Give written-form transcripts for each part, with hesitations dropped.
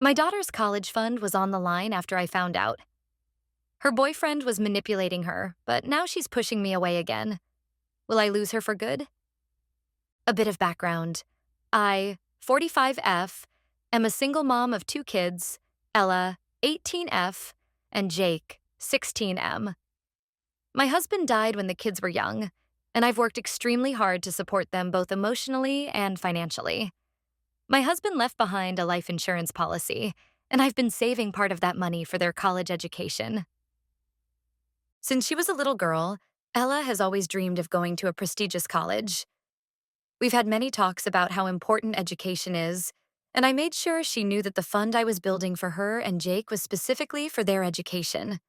My daughter's college fund was on the line after I found out. Her boyfriend was manipulating her, but now she's pushing me away again. Will I lose her for good? A bit of background. I, 45F, am a single mom of two kids, Ella, 18F, and Jake, 16M. My husband died when the kids were young, and I've worked extremely hard to support them both emotionally and financially. My husband left behind a life insurance policy, and I've been saving part of that money for their college education. Since she was a little girl, Ella has always dreamed of going to a prestigious college. We've had many talks about how important education is, and I made sure she knew that the fund I was building for her and Jake was specifically for their education.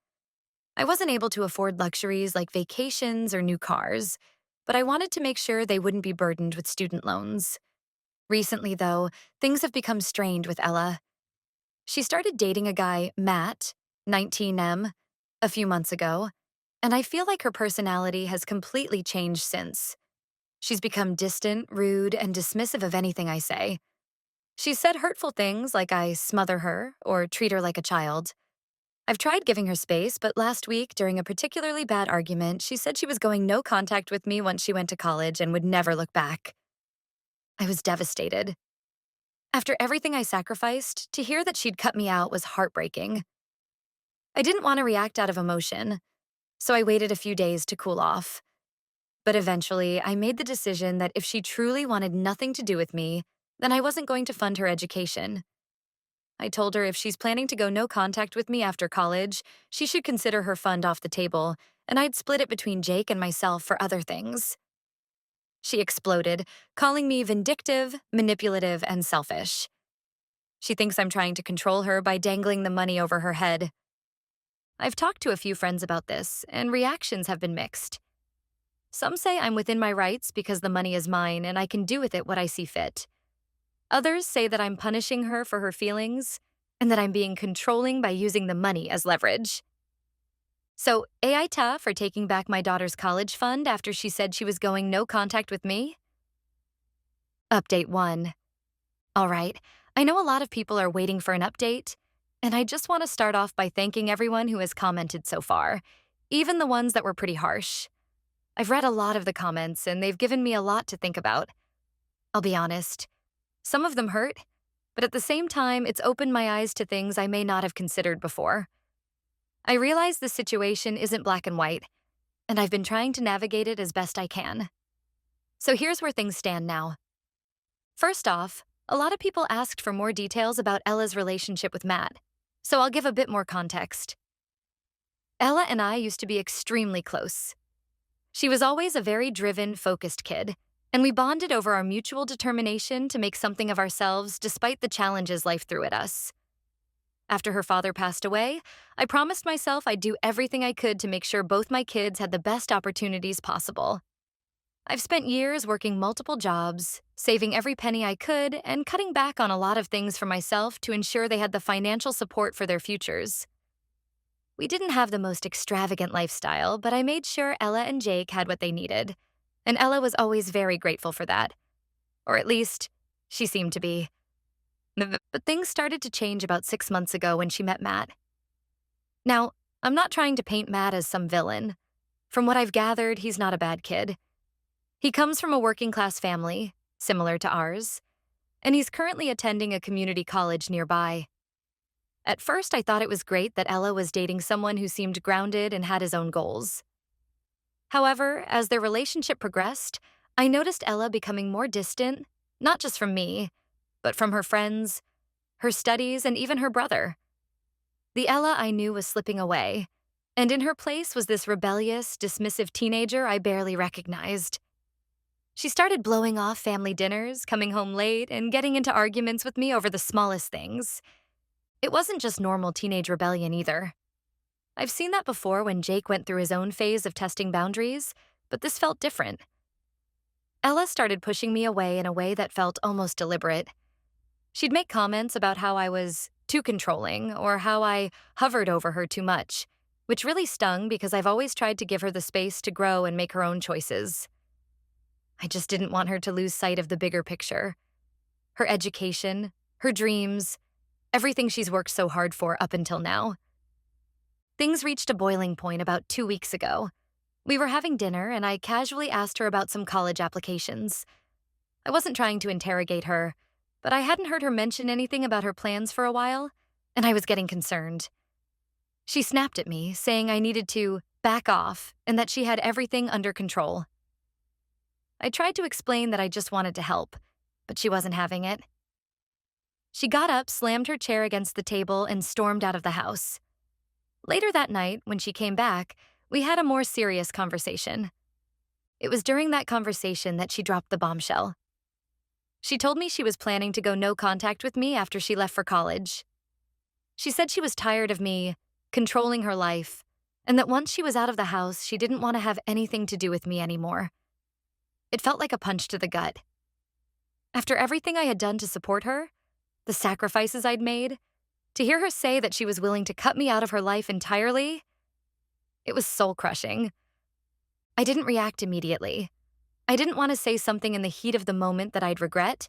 I wasn't able to afford luxuries like vacations or new cars, but I wanted to make sure they wouldn't be burdened with student loans. Recently, though, things have become strained with Ella. She started dating a guy, Matt, 19M, a few months ago, and I feel like her personality has completely changed since. She's become distant, rude, and dismissive of anything I say. She's said hurtful things like I smother her or treat her like a child. I've tried giving her space, but last week, during a particularly bad argument, she said she was going no contact with me once she went to college and would never look back. I was devastated. After everything I sacrificed, to hear that she'd cut me out was heartbreaking. I didn't want to react out of emotion, so I waited a few days to cool off. But eventually, I made the decision that if she truly wanted nothing to do with me, then I wasn't going to fund her education. I told her if she's planning to go no contact with me after college, she should consider her fund off the table, and I'd split it between Jake and myself for other things. She exploded, calling me vindictive, manipulative, and selfish. She thinks I'm trying to control her by dangling the money over her head. I've talked to a few friends about this, and reactions have been mixed. Some say I'm within my rights because the money is mine and I can do with it what I see fit. Others say that I'm punishing her for her feelings and that I'm being controlling by using the money as leverage. So, AI tough for taking back my daughter's college fund after she said she was going no contact with me? Update 1. All right, I know a lot of people are waiting for an update, and I just want to start off by thanking everyone who has commented so far, even the ones that were pretty harsh. I've read a lot of the comments, and they've given me a lot to think about. I'll be honest, some of them hurt, but at the same time, it's opened my eyes to things I may not have considered before. I realize the situation isn't black and white, and I've been trying to navigate it as best I can. So here's where things stand now. First off, a lot of people asked for more details about Ella's relationship with Matt, so I'll give a bit more context. Ella and I used to be extremely close. She was always a very driven, focused kid, and we bonded over our mutual determination to make something of ourselves despite the challenges life threw at us. After her father passed away, I promised myself I'd do everything I could to make sure both my kids had the best opportunities possible. I've spent years working multiple jobs, saving every penny I could, and cutting back on a lot of things for myself to ensure they had the financial support for their futures. We didn't have the most extravagant lifestyle, but I made sure Ella and Jake had what they needed, and Ella was always very grateful for that. Or at least, she seemed to be. But things started to change about 6 months ago when she met Matt. Now, I'm not trying to paint Matt as some villain. From what I've gathered, he's not a bad kid. He comes from a working-class family, similar to ours, and he's currently attending a community college nearby. At first, I thought it was great that Ella was dating someone who seemed grounded and had his own goals. However, as their relationship progressed, I noticed Ella becoming more distant, not just from me, but from her friends, her studies, and even her brother. The Ella I knew was slipping away, and in her place was this rebellious, dismissive teenager I barely recognized. She started blowing off family dinners, coming home late, and getting into arguments with me over the smallest things. It wasn't just normal teenage rebellion either. I've seen that before when Jake went through his own phase of testing boundaries, but this felt different. Ella started pushing me away in a way that felt almost deliberate. She'd make comments about how I was too controlling or how I hovered over her too much, which really stung because I've always tried to give her the space to grow and make her own choices. I just didn't want her to lose sight of the bigger picture. Her education, her dreams, everything she's worked so hard for up until now. Things reached a boiling point about 2 weeks ago. We were having dinner, and I casually asked her about some college applications. I wasn't trying to interrogate her, but I hadn't heard her mention anything about her plans for a while, and I was getting concerned. She snapped at me, saying I needed to back off and that she had everything under control. I tried to explain that I just wanted to help, but she wasn't having it. She got up, slammed her chair against the table, and stormed out of the house. Later that night, when she came back, we had a more serious conversation. It was during that conversation that she dropped the bombshell. She told me she was planning to go no contact with me after she left for college. She said she was tired of me controlling her life, and that once she was out of the house, she didn't want to have anything to do with me anymore. It felt like a punch to the gut. After everything I had done to support her, the sacrifices I'd made, to hear her say that she was willing to cut me out of her life entirely, it was soul-crushing. I didn't react immediately. I didn't want to say something in the heat of the moment that I'd regret,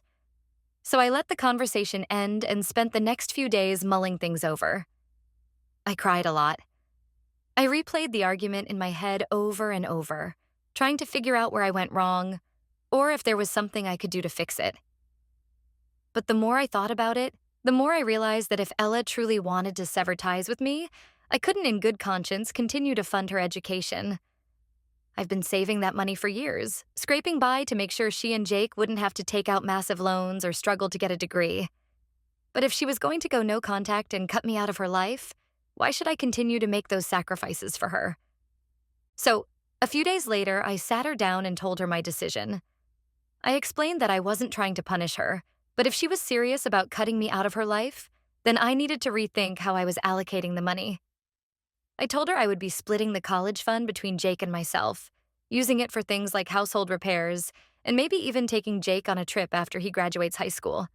so I let the conversation end and spent the next few days mulling things over. I cried a lot. I replayed the argument in my head over and over, trying to figure out where I went wrong, or if there was something I could do to fix it. But the more I thought about it, the more I realized that if Ella truly wanted to sever ties with me, I couldn't in good conscience continue to fund her education. I've been saving that money for years, scraping by to make sure she and Jake wouldn't have to take out massive loans or struggle to get a degree. But if she was going to go no contact and cut me out of her life, why should I continue to make those sacrifices for her? So, a few days later, I sat her down and told her my decision. I explained that I wasn't trying to punish her, but if she was serious about cutting me out of her life, then I needed to rethink how I was allocating the money. I told her I would be splitting the college fund between Jake and myself, using it for things like household repairs, and maybe even taking Jake on a trip after he graduates high school.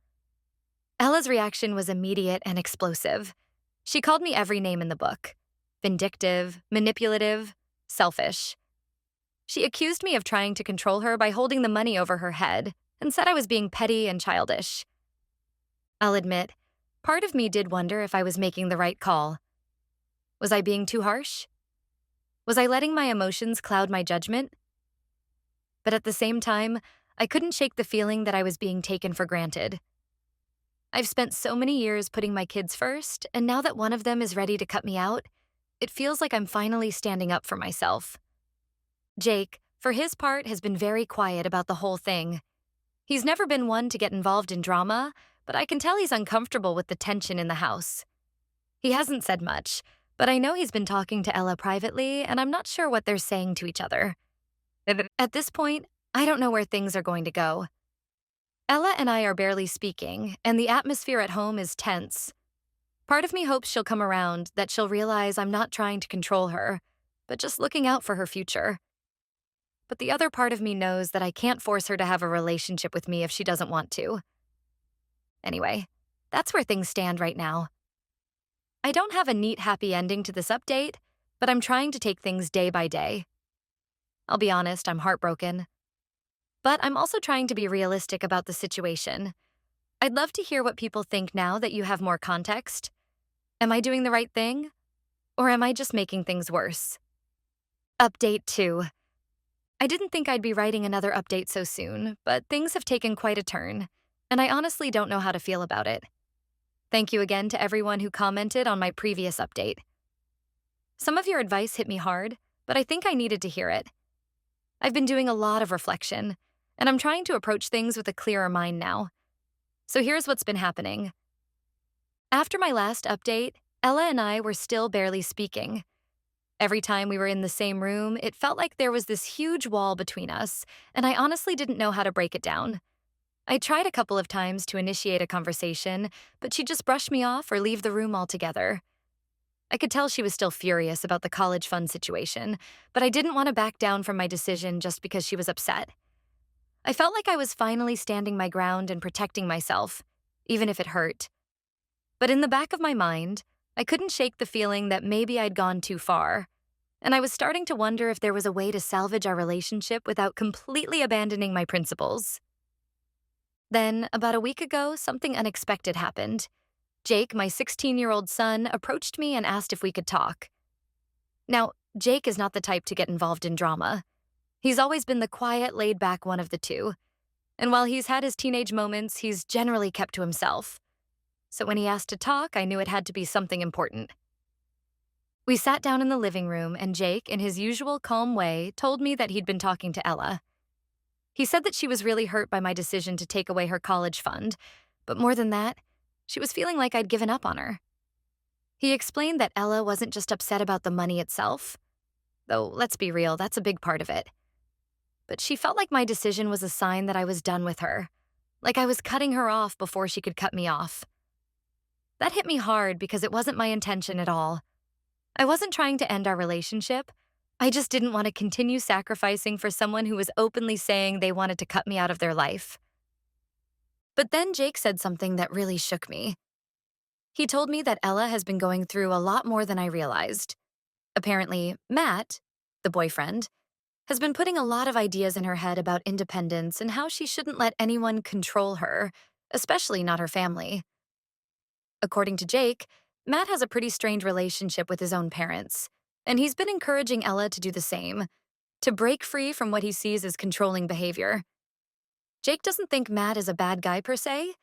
Ella's reaction was immediate and explosive. She called me every name in the book: vindictive, manipulative, selfish. She accused me of trying to control her by holding the money over her head and said I was being petty and childish. I'll admit, part of me did wonder if I was making the right call. Was I being too harsh? Was I letting my emotions cloud my judgment? But at the same time, I couldn't shake the feeling that I was being taken for granted. I've spent so many years putting my kids first, and now that one of them is ready to cut me out, it feels like I'm finally standing up for myself. Jake, for his part, has been very quiet about the whole thing. He's never been one to get involved in drama, but I can tell he's uncomfortable with the tension in the house. He hasn't said much, but I know he's been talking to Ella privately, and I'm not sure what they're saying to each other. At this point, I don't know where things are going to go. Ella and I are barely speaking, and the atmosphere at home is tense. Part of me hopes she'll come around, that she'll realize I'm not trying to control her, but just looking out for her future. But the other part of me knows that I can't force her to have a relationship with me if she doesn't want to. Anyway, that's where things stand right now. I don't have a neat, happy ending to this update, but I'm trying to take things day by day. I'll be honest, I'm heartbroken. But I'm also trying to be realistic about the situation. I'd love to hear what people think now that you have more context. Am I doing the right thing? Or am I just making things worse? Update 2. I didn't think I'd be writing another update so soon, but things have taken quite a turn, and I honestly don't know how to feel about it. Thank you again to everyone who commented on my previous update. Some of your advice hit me hard, but I think I needed to hear it. I've been doing a lot of reflection, and I'm trying to approach things with a clearer mind now. So here's what's been happening. After my last update, Ella and I were still barely speaking. Every time we were in the same room, it felt like there was this huge wall between us, and I honestly didn't know how to break it down. I tried a couple of times to initiate a conversation, but she'd just brush me off or leave the room altogether. I could tell she was still furious about the college fund situation, but I didn't want to back down from my decision just because she was upset. I felt like I was finally standing my ground and protecting myself, even if it hurt. But in the back of my mind, I couldn't shake the feeling that maybe I'd gone too far, and I was starting to wonder if there was a way to salvage our relationship without completely abandoning my principles. Then, about a week ago, something unexpected happened. Jake, my 16-year-old son, approached me and asked if we could talk. Now, Jake is not the type to get involved in drama. He's always been the quiet, laid-back one of the two. And while he's had his teenage moments, he's generally kept to himself. So when he asked to talk, I knew it had to be something important. We sat down in the living room, and Jake, in his usual calm way, told me that he'd been talking to Ella. He said that she was really hurt by my decision to take away her college fund, but more than that, she was feeling like I'd given up on her. He explained that Ella wasn't just upset about the money itself, though let's be real, that's a big part of it. But she felt like my decision was a sign that I was done with her, like I was cutting her off before she could cut me off. That hit me hard because it wasn't my intention at all. I wasn't trying to end our relationship. I just didn't want to continue sacrificing for someone who was openly saying they wanted to cut me out of their life. But then Jake said something that really shook me. He told me that Ella has been going through a lot more than I realized. Apparently, Matt, the boyfriend, has been putting a lot of ideas in her head about independence and how she shouldn't let anyone control her, especially not her family. According to Jake, Matt has a pretty strained relationship with his own parents, and he's been encouraging Ella to do the same, to break free from what he sees as controlling behavior. Jake doesn't think Matt is a bad guy per se,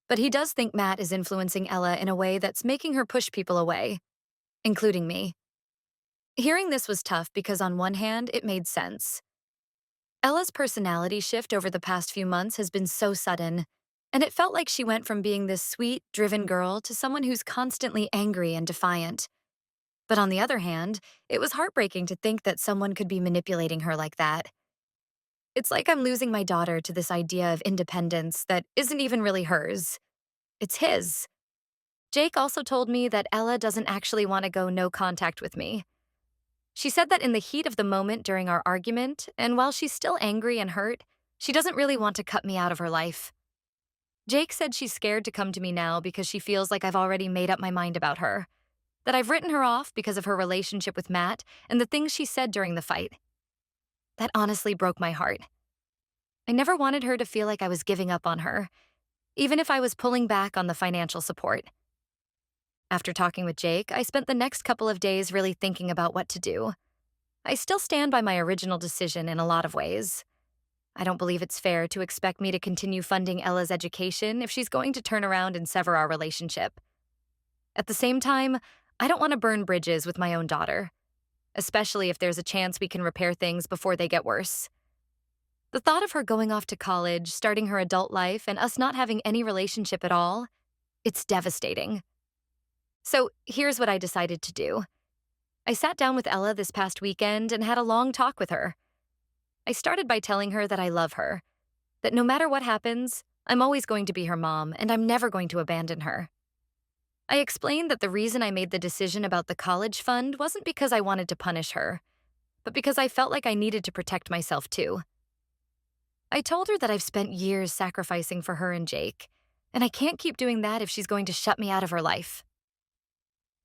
but he does think Matt is influencing Ella in a way that's making her push people away, including me. Hearing this was tough because on one hand, it made sense. Ella's personality shift over the past few months has been so sudden, and it felt like she went from being this sweet, driven girl to someone who's constantly angry and defiant. But on the other hand, it was heartbreaking to think that someone could be manipulating her like that. It's like I'm losing my daughter to this idea of independence that isn't even really hers. It's his. Jake also told me that Ella doesn't actually want to go no contact with me. She said that in the heat of the moment during our argument, and while she's still angry and hurt, she doesn't really want to cut me out of her life. Jake said she's scared to come to me now because she feels like I've already made up my mind about her, that I've written her off because of her relationship with Matt and the things she said during the fight. That honestly broke my heart. I never wanted her to feel like I was giving up on her, even if I was pulling back on the financial support. After talking with Jake, I spent the next couple of days really thinking about what to do. I still stand by my original decision in a lot of ways. I don't believe it's fair to expect me to continue funding Ella's education if she's going to turn around and sever our relationship. At the same time, I don't want to burn bridges with my own daughter, especially if there's a chance we can repair things before they get worse. The thought of her going off to college, starting her adult life, and us not having any relationship at all, it's devastating. So here's what I decided to do. I sat down with Ella this past weekend and had a long talk with her. I started by telling her that I love her, that no matter what happens, I'm always going to be her mom and I'm never going to abandon her. I explained that the reason I made the decision about the college fund wasn't because I wanted to punish her, but because I felt like I needed to protect myself too. I told her that I've spent years sacrificing for her and Jake, and I can't keep doing that if she's going to shut me out of her life.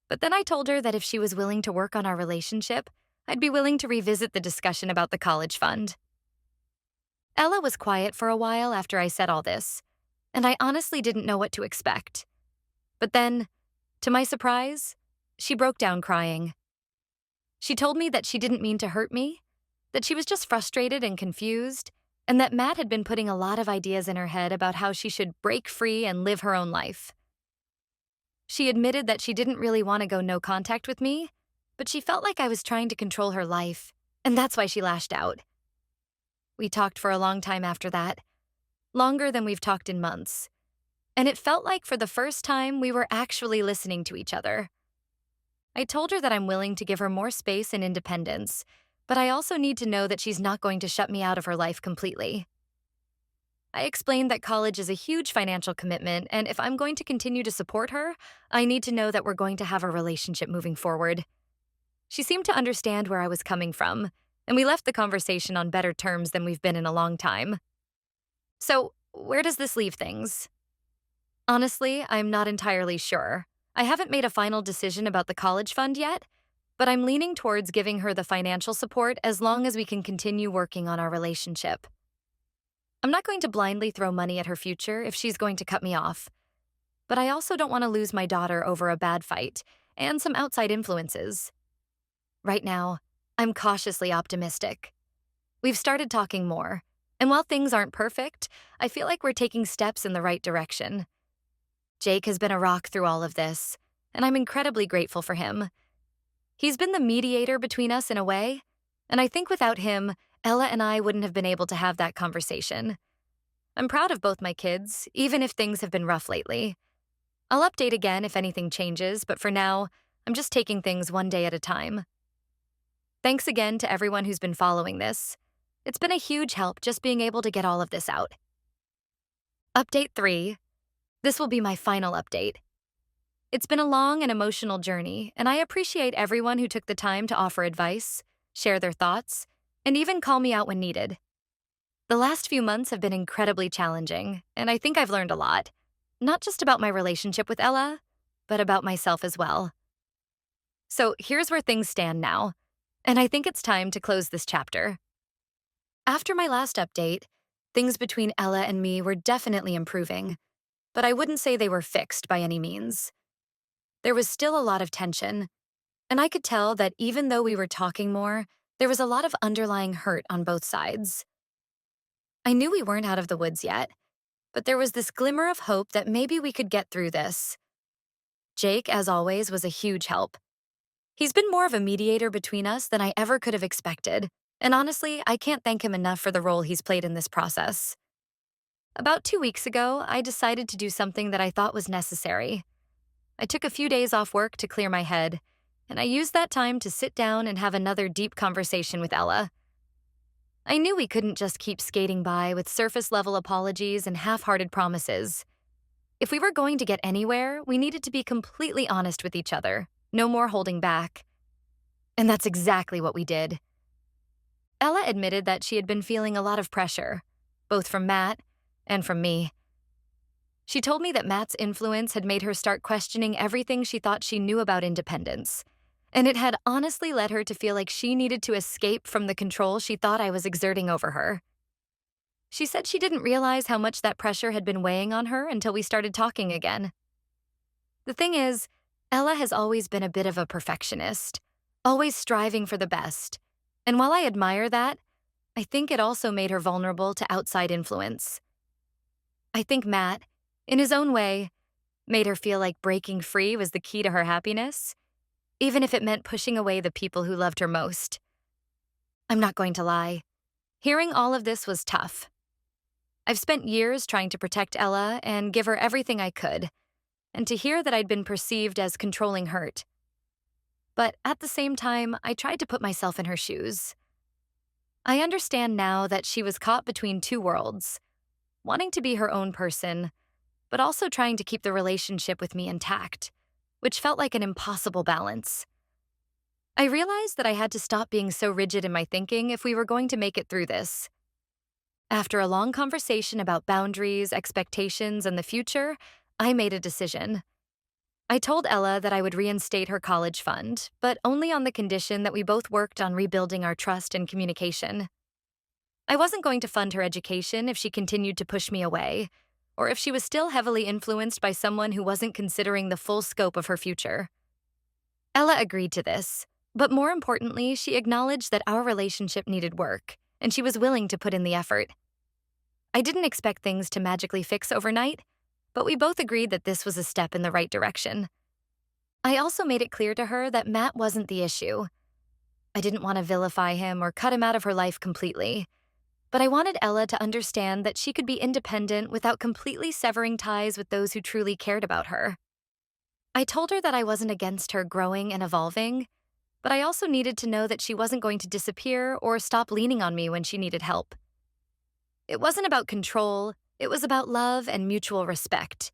But then I told her that if she was willing to work on our relationship, I'd be willing to revisit the discussion about the college fund. Ella was quiet for a while after I said all this, and I honestly didn't know what to expect. But then, to my surprise, she broke down crying. She told me that she didn't mean to hurt me, that she was just frustrated and confused, and that Matt had been putting a lot of ideas in her head about how she should break free and live her own life. She admitted that she didn't really want to go no contact with me, but she felt like I was trying to control her life, and that's why she lashed out. We talked for a long time after that, longer than we've talked in months, and it felt like for the first time we were actually listening to each other. I told her that I'm willing to give her more space and independence, but I also need to know that she's not going to shut me out of her life completely. I explained that college is a huge financial commitment, and if I'm going to continue to support her, I need to know that we're going to have a relationship moving forward. She seemed to understand where I was coming from, and we left the conversation on better terms than we've been in a long time. So, where does this leave things? Honestly, I'm not entirely sure. I haven't made a final decision about the college fund yet, but I'm leaning towards giving her the financial support as long as we can continue working on our relationship. I'm not going to blindly throw money at her future if she's going to cut me off. but I also don't want to lose my daughter over a bad fight and some outside influences. Right now, I'm cautiously optimistic. We've started talking more, and while things aren't perfect, I feel like we're taking steps in the right direction. Jake has been a rock through all of this, and I'm incredibly grateful for him. He's been the mediator between us in a way, and I think without him, Ella and I wouldn't have been able to have that conversation. I'm proud of both my kids, even if things have been rough lately. I'll update again if anything changes, but for now, I'm just taking things one day at a time. Thanks again to everyone who's been following this. It's been a huge help just being able to get all of this out. Update 3. This will be my final update. It's been a long and emotional journey, and I appreciate everyone who took the time to offer advice, share their thoughts, and even call me out when needed. The last few months have been incredibly challenging, and I think I've learned a lot. Not just about my relationship with Ella, but about myself as well. So here's where things stand now, and I think it's time to close this chapter. After my last update, things between Ella and me were definitely improving, but I wouldn't say they were fixed by any means. There was still a lot of tension, and I could tell that even though we were talking more, there was a lot of underlying hurt on both sides. I knew we weren't out of the woods yet, but there was this glimmer of hope that maybe we could get through this. Jake, as always, was a huge help. He's been more of a mediator between us than I ever could have expected, and honestly, I can't thank him enough for the role he's played in this process. About 2 weeks ago, I decided to do something that I thought was necessary. I took a few days off work to clear my head, and I used that time to sit down and have another deep conversation with Ella. I knew we couldn't just keep skating by with surface-level apologies and half-hearted promises. If we were going to get anywhere, we needed to be completely honest with each other, no more holding back. And that's exactly what we did. Ella admitted that she had been feeling a lot of pressure, both from Matt and from me. She told me that Matt's influence had made her start questioning everything she thought she knew about independence, and it had honestly led her to feel like she needed to escape from the control she thought I was exerting over her. She said she didn't realize how much that pressure had been weighing on her until we started talking again. The thing is, Ella has always been a bit of a perfectionist, always striving for the best, and while I admire that, I think it also made her vulnerable to outside influence. I think Matt, in his own way, made her feel like breaking free was the key to her happiness, even if it meant pushing away the people who loved her most. I'm not going to lie. Hearing all of this was tough. I've spent years trying to protect Ella and give her everything I could, and to hear that I'd been perceived as controlling hurt. But at the same time, I tried to put myself in her shoes. I understand now that she was caught between two worlds, wanting to be her own person, but also trying to keep the relationship with me intact, which felt like an impossible balance. I realized that I had to stop being so rigid in my thinking if we were going to make it through this. After a long conversation about boundaries, expectations, and the future, I made a decision. I told Ella that I would reinstate her college fund, but only on the condition that we both worked on rebuilding our trust and communication. I wasn't going to fund her education if she continued to push me away, or if she was still heavily influenced by someone who wasn't considering the full scope of her future. Ella agreed to this, but more importantly, she acknowledged that our relationship needed work, and she was willing to put in the effort. I didn't expect things to magically fix overnight, but we both agreed that this was a step in the right direction. I also made it clear to her that Matt wasn't the issue. I didn't want to vilify him or cut him out of her life completely, but I wanted Ella to understand that she could be independent without completely severing ties with those who truly cared about her. I told her that I wasn't against her growing and evolving, but I also needed to know that she wasn't going to disappear or stop leaning on me when she needed help. It wasn't about control, it was about love and mutual respect.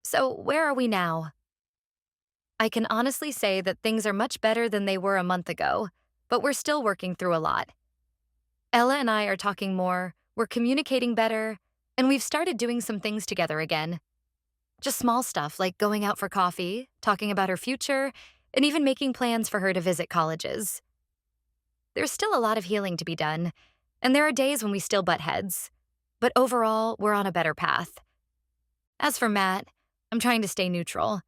So, where are we now? I can honestly say that things are much better than they were a month ago, but we're still working through a lot. Ella and I are talking more, we're communicating better, and we've started doing some things together again. Just small stuff like going out for coffee, talking about her future, and even making plans for her to visit colleges. There's still a lot of healing to be done, and there are days when we still butt heads. But overall, we're on a better path. As for Matt, I'm trying to stay neutral.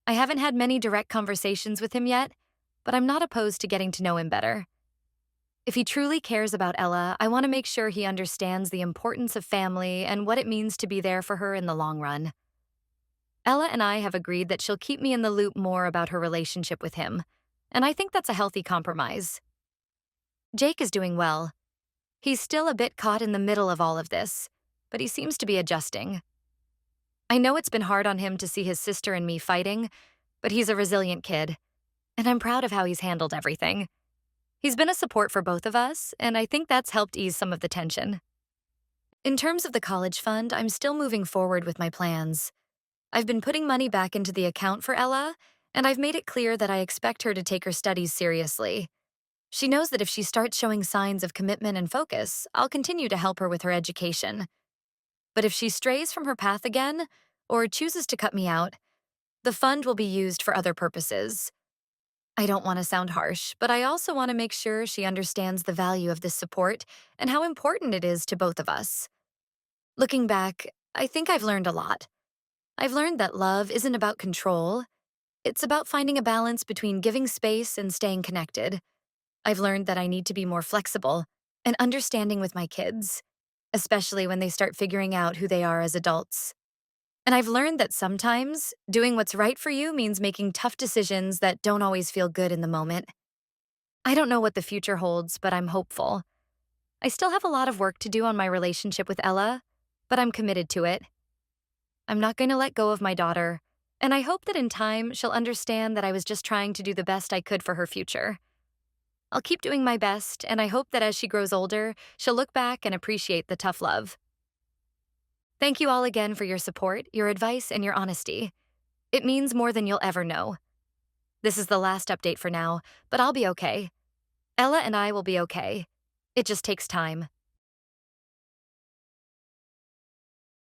I haven't had many direct conversations with him yet, but I'm not opposed to getting to know him better. If he truly cares about Ella, I want to make sure he understands the importance of family and what it means to be there for her in the long run. Ella and I have agreed that she'll keep me in the loop more about her relationship with him, and I think that's a healthy compromise. Jake is doing well. He's still a bit caught in the middle of all of this, but he seems to be adjusting. I know it's been hard on him to see his sister and me fighting, but he's a resilient kid, and I'm proud of how he's handled everything. He's been a support for both of us, and I think that's helped ease some of the tension. In terms of the college fund, I'm still moving forward with my plans. I've been putting money back into the account for Ella, and I've made it clear that I expect her to take her studies seriously. She knows that if she starts showing signs of commitment and focus, I'll continue to help her with her education. But if she strays from her path again, or chooses to cut me out, the fund will be used for other purposes. I don't want to sound harsh, but I also want to make sure she understands the value of this support and how important it is to both of us. Looking back, I think I've learned a lot. I've learned that love isn't about control. It's about finding a balance between giving space and staying connected. I've learned that I need to be more flexible and understanding with my kids, especially when they start figuring out who they are as adults. And I've learned that sometimes doing what's right for you means making tough decisions that don't always feel good in the moment. I don't know what the future holds, but I'm hopeful. I still have a lot of work to do on my relationship with Ella, but I'm committed to it. I'm not going to let go of my daughter, and I hope that in time she'll understand that I was just trying to do the best I could for her future. I'll keep doing my best, and I hope that as she grows older, she'll look back and appreciate the tough love. Thank you all again for your support, your advice, and your honesty. It means more than you'll ever know. This is the last update for now, but I'll be okay. Ella and I will be okay. It just takes time.